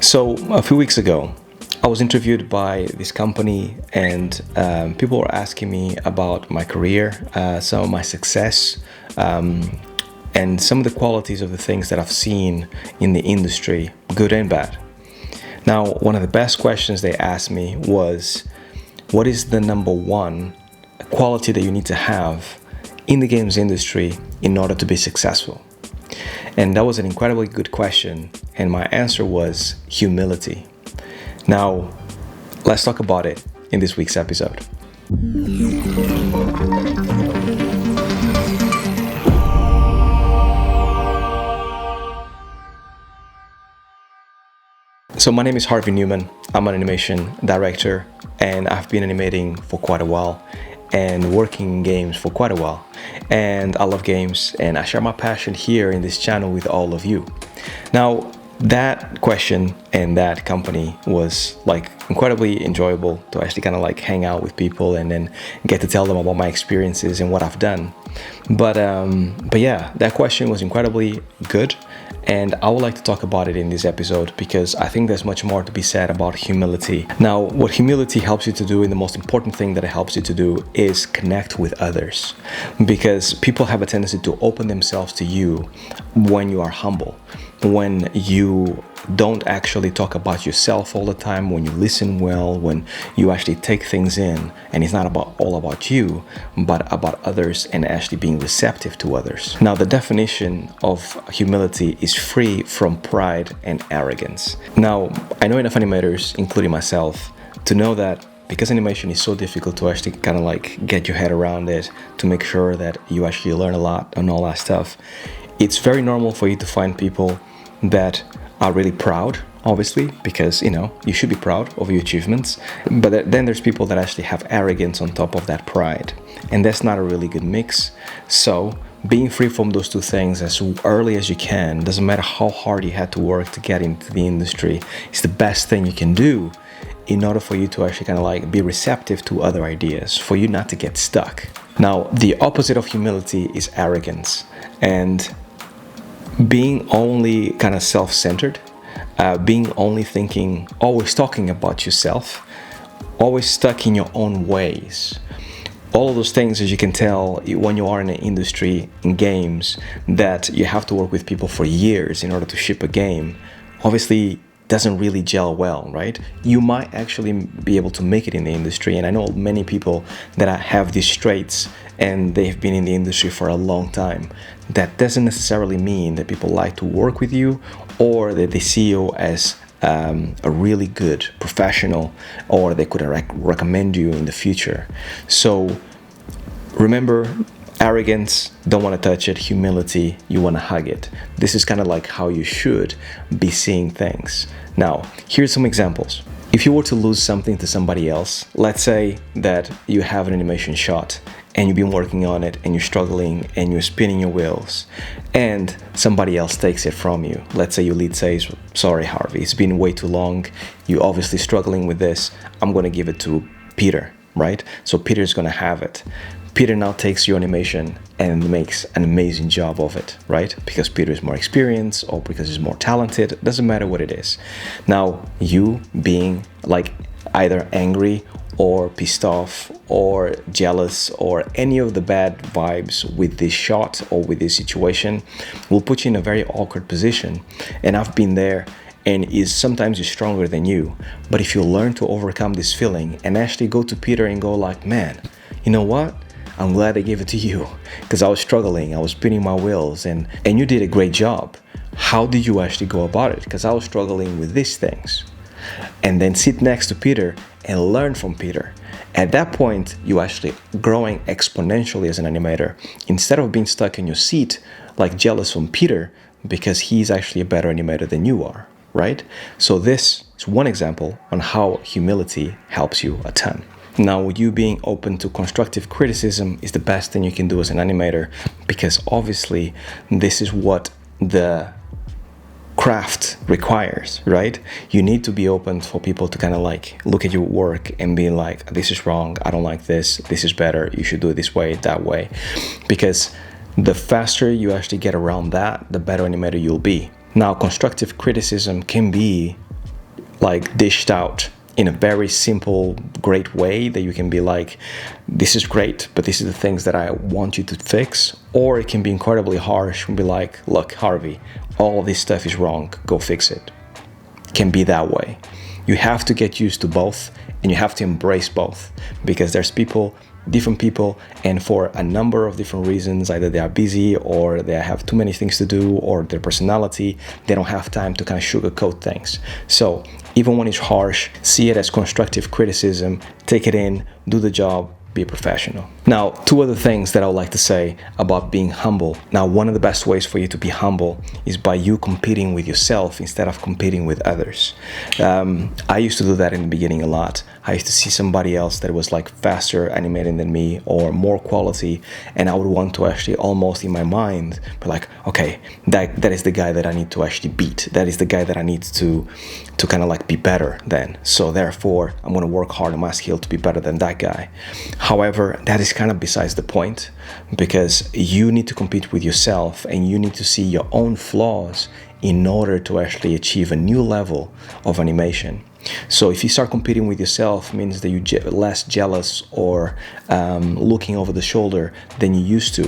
So a few weeks ago, I was interviewed by this company, and people were asking me about my career, some of my success, and some of the qualities of the things that I've seen in the industry, good and bad. Now, one of the best questions they asked me was, what is the number one quality that you need to have in the games industry in order to be successful? And that was an incredibly good question, and my answer was humility. Now, let's talk about it in this week's episode. So my name is Harvey Newman. I'm an animation director, and I've been animating for quite a while and working in games for quite a while. And I love games, and I share my passion here in this channel with all of you. Now, that question and that company was incredibly enjoyable to actually hang out with people and then get to tell them about my experiences and what I've done. But yeah, that question was incredibly good, and I would like to talk about it in this episode because I think there's much more to be said about humility. Now, what humility helps you to do, and the most important thing that it helps you to do, is connect with others, because people have a tendency to open themselves to you when you are humble, when you don't actually talk about yourself all the time, when you listen well, when you actually take things in, and it's not all about you, but about others and actually being receptive to others. Now, the definition of humility is free from pride and arrogance. Now, I know enough animators, including myself, to know that because animation is so difficult to actually get your head around it, to make sure that you actually learn a lot and all that stuff, it's very normal for you to find people that are really proud, obviously, because you should be proud of your achievements, but then there's people that actually have arrogance on top of that pride, and that's not a really good mix. So being free from those two things as early as you can, doesn't matter how hard you had to work to get into the industry, it's the best thing you can do in order for you to actually be receptive to other ideas, for you not to get stuck. Now, the opposite of humility is arrogance, and being only self-centered, being only thinking, always talking about yourself, always stuck in your own ways. All of those things, as you can tell, when you are in an industry, in games, that you have to work with people for years in order to ship a game, obviously doesn't really gel well, right? You might actually be able to make it in the industry, and I know many people that have these traits and they've been in the industry for a long time. That doesn't necessarily mean that people like to work with you or that they see you as a really good professional, or they could recommend you in the future. So remember, arrogance, don't want to touch it. Humility, you want to hug it. This is how you should be seeing things. Now, here's some examples. If you were to lose something to somebody else, let's say that you have an animation shot and you've been working on it and you're struggling and you're spinning your wheels and somebody else takes it from you. Let's say your lead says, sorry Harvey, it's been way too long, you're obviously struggling with this, I'm going to give it to Peter, right? So Peter's going to have it. Peter now takes your animation and makes an amazing job of it, right? Because Peter is more experienced or because he's more talented, doesn't matter what it is. Now, you being either angry or pissed off or jealous or any of the bad vibes with this shot or with this situation will put you in a very awkward position. And I've been there, and sometimes you're stronger than you. But if you learn to overcome this feeling and actually go to Peter and go man, you know what? I'm glad I gave it to you because I was struggling, I was spinning my wheels, and you did a great job. How did you actually go about it? Because I was struggling with these things. And then sit next to Peter and learn from Peter. At that point, you're actually growing exponentially as an animator, instead of being stuck in your seat jealous from Peter because he's actually a better animator than you are, right? So this is one example on how humility helps you a ton. Now, you being open to constructive criticism is the best thing you can do as an animator, because obviously this is what the craft requires, right? You need to be open for people to look at your work and be this is wrong, I don't like this is better, you should do it this way, that way. Because the faster you actually get around that, the better animator you'll be. Now, constructive criticism can be like dished out in a very simple, great way that you can be like, this is great, but this is the things that I want you to fix. Or it can be incredibly harsh and be like, look, Harvey, all of this stuff is wrong, go fix it. It can be that way. You have to get used to both, and you have to embrace both, because there's different people, and for a number of different reasons, either they are busy or they have too many things to do, or their personality, they don't have time to kind of sugarcoat things. So even when it's harsh, see it as constructive criticism, take it in, do the job, be a professional. Now, two other things that I would like to say about being humble. Now, one of the best ways for you to be humble is by you competing with yourself instead of competing with others. I used to do that in the beginning a lot. I used to see somebody else that was like faster animating than me or more quality, and I would want to actually almost in my mind be like, okay, that is the guy that I need to actually beat. That is the guy that I need to kind of like be better than. So therefore, I'm going to work hard on my skill to be better than that guy. However, that is kind of besides the point, because you need to compete with yourself and you need to see your own flaws in order to actually achieve a new level of animation. So if you start competing with yourself, means that you're less jealous or looking over the shoulder than you used to,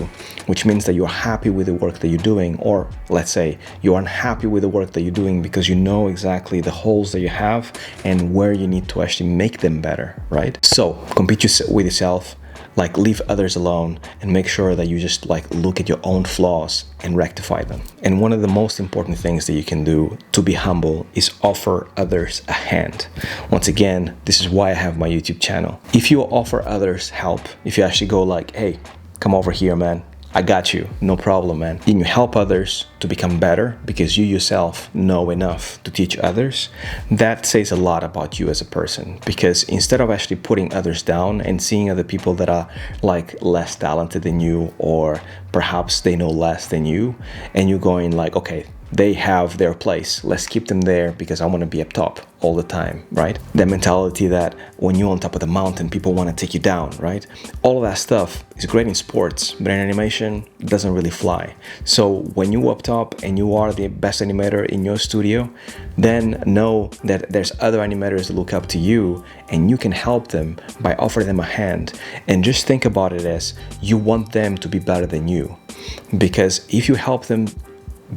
which means that you're happy with the work that you're doing, or let's say you're unhappy with the work that you're doing because you know exactly the holes that you have and where you need to actually make them better, right? So compete with yourself, like leave others alone, and make sure that you just like look at your own flaws and rectify them. And one of the most important things that you can do to be humble is offer others a hand. Once again, this is why I have my YouTube channel. If you offer others help, if you actually go like, hey, come over here, man, I got you, no problem, man. And you help others to become better because you yourself know enough to teach others. That says a lot about you as a person, because instead of actually putting others down and seeing other people that are like less talented than you, or perhaps they know less than you, and you going like, okay, they have their place, let's keep them there because I want to be up top all the time, right? That mentality that when you're on top of the mountain, people want to take you down, right? All of that stuff is great in sports, but in animation, it doesn't really fly. So when you're up top and you are the best animator in your studio, then know that there's other animators that look up to you, and you can help them by offering them a hand. And just think about it as you want them to be better than you, because if you help them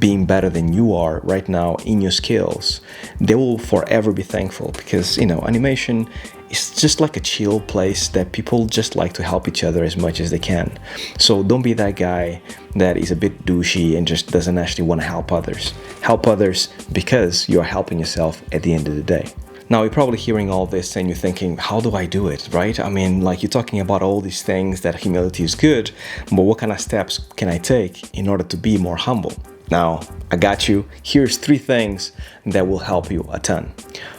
being better than you are right now in your skills, they will forever be thankful, because, you know, animation is just like a chill place that people just like to help each other as much as they can. So don't be that guy that is a bit douchey and just doesn't actually want to help others. Help others because you're helping yourself at the end of the day. Now, you're probably hearing all this and you're thinking, how do I do it, right? I mean, like, you're talking about all these things, that humility is good, but what kind of steps can I take in order to be more humble? Now, I got you. Here's 3 things that will help you a ton.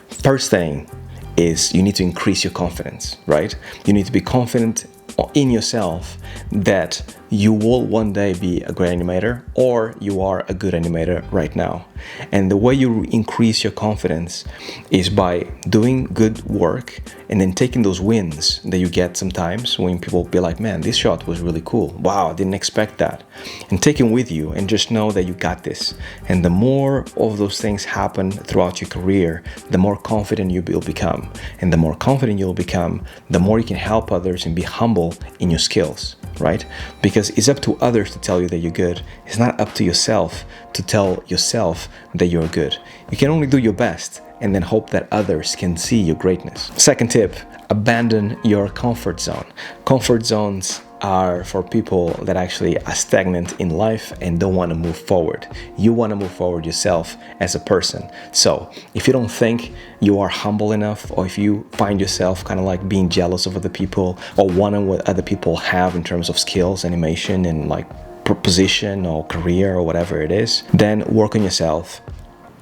First thing is you need to increase your confidence, right? You need to be confident in yourself that you will one day be a great animator, or you are a good animator right now. And the way you increase your confidence is by doing good work and then taking those wins that you get sometimes when people be like, man, this shot was really cool. Wow, I didn't expect that. And take it with you and just know that you got this. And the more of those things happen throughout your career, the more confident you will become. And the more confident you'll become, the more you can help others and be humble in your skills, right? Because it's up to others to tell you that you're good. It's not up to yourself to tell yourself that you're good. You can only do your best and then hope that others can see your greatness. Second tip, abandon your comfort zone. Comfort zones are for people that actually are stagnant in life and don't want to move forward. You want to move forward yourself as a person. So if you don't think you are humble enough, or if you find yourself kind of like being jealous of other people or wanting what other people have in terms of skills, animation, and like position or career or whatever it is, then work on yourself.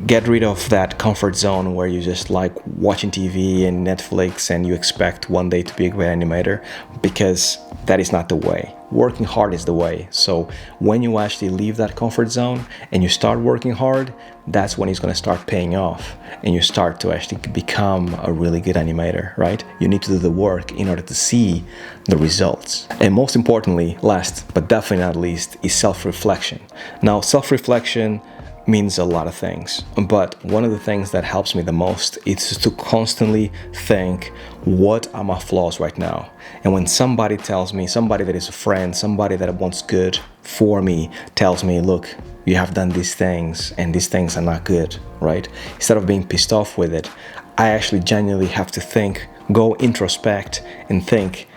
Get rid of that comfort zone where you just like watching TV and Netflix and you expect one day to be a great animator, because that is not the way. Working hard is the way. So when you actually leave that comfort zone and you start working hard, that's when it's going to start paying off and you start to actually become a really good animator, right? You need to do the work in order to see the results. And most importantly, last but definitely not least, is self-reflection. Now, self-reflection means a lot of things, but one of the things that helps me the most is to constantly think, what are my flaws right now? And when somebody tells me, somebody that is a friend, somebody that wants good for me, tells me, look, you have done these things and these things are not good, right? Instead of being pissed off with it, I actually genuinely have to think, go introspect and think,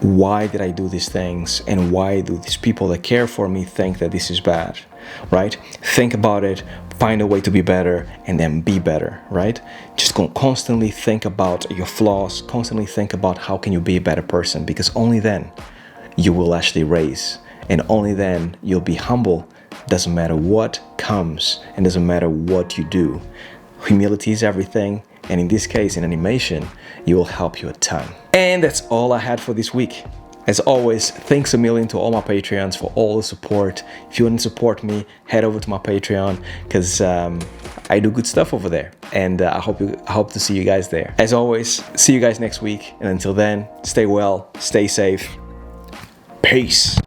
why did I do these things, and why do these people that care for me think that this is bad, right? Think about it, find a way to be better, and then be better, right? Just constantly think about your flaws, constantly think about how can you be a better person, because only then you will actually raise, and only then you'll be humble. Doesn't matter what comes, and doesn't matter what you do. Humility is everything, and in this case, in animation, it will help you a ton. And that's all I had for this week. As always, thanks a million to all my Patreons for all the support. If you want to support me, head over to my Patreon, because I do good stuff over there, and I hope to see you guys there. As always, see you guys next week, and until then, stay well, stay safe. Peace.